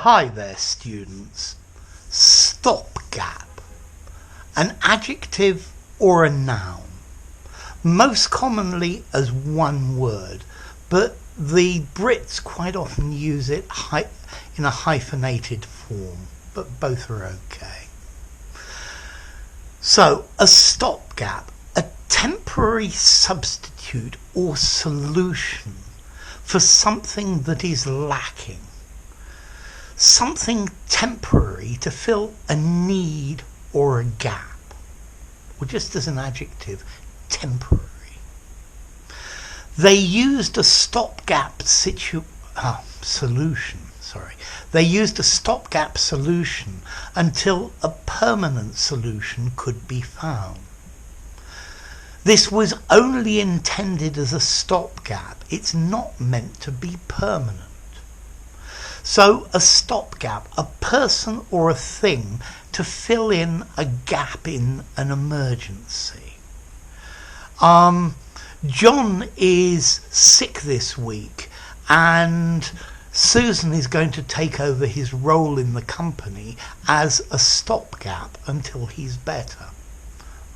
Hi there, students. Stopgap. An adjective or a noun. Most commonly as one word, but the Brits quite often use it in a hyphenated form, but both are okay. So, a stopgap, a temporary substitute or solution for something that is lacking. Something temporary to fill a need or a gap, or just as an adjective, temporary. They used a stopgap solution. They used a stopgap solution until a permanent solution could be found. This was only intended as a stopgap. It's not meant to be permanent. So a stopgap, a person or a thing to fill in a gap in an emergency. John is sick this week and Susan is going to take over his role in the company as a stopgap until he's better.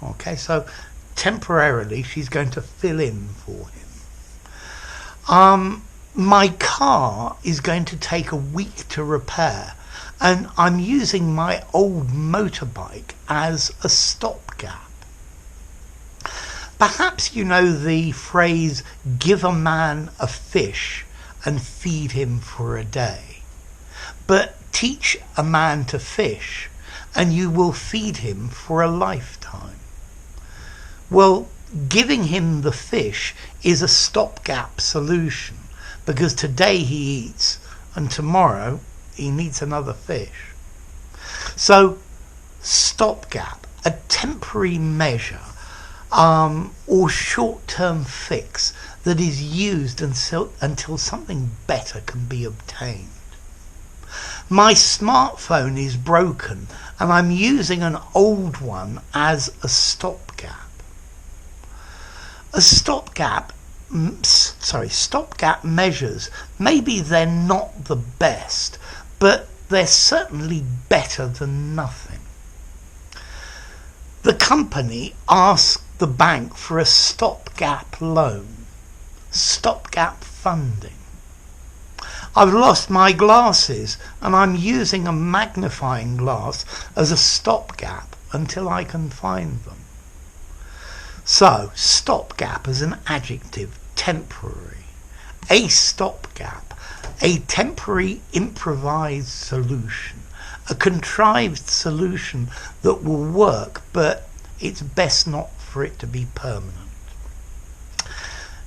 Okay, so temporarily she's going to fill in for him. My car is going to take a week to repair and I'm using my old motorbike as a stopgap. Perhaps you know the phrase, give a man a fish and feed him for a day. But teach a man to fish and you will feed him for a lifetime. Well, giving him the fish is a stopgap solution, because today he eats and tomorrow he needs another fish. So, stopgap, a temporary measure or short-term fix that is used until something better can be obtained. My smartphone is broken and I'm using an old one as a stopgap. Stopgap measures, maybe they're not the best, but they're certainly better than nothing. The company asked the bank for a stopgap loan, stopgap funding. I've lost my glasses and I'm using a magnifying glass as a stopgap until I can find them. So, stopgap as an adjective, temporary. A stopgap, a temporary improvised solution, a contrived solution that will work, but it's best not for it to be permanent.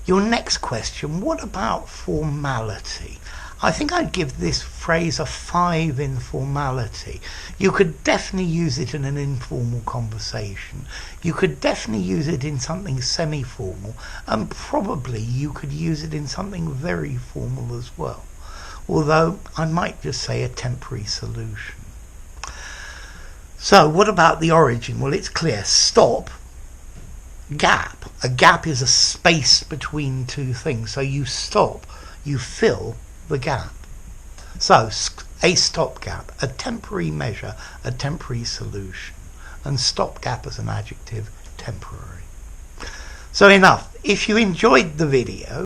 Your next question, what about formality? I think I'd give this phrase a 5 in formality. You could definitely use it in an informal conversation. You could definitely use it in something semi-formal, and probably you could use it in something very formal as well. Although I might just say a temporary solution. So what about the origin? Well, it's clear. Stop, gap. A gap is a space between two things. So you stop, you fill the gap. So a stopgap, a temporary measure, a temporary solution, and stopgap as an adjective, temporary. So enough. If you enjoyed the video,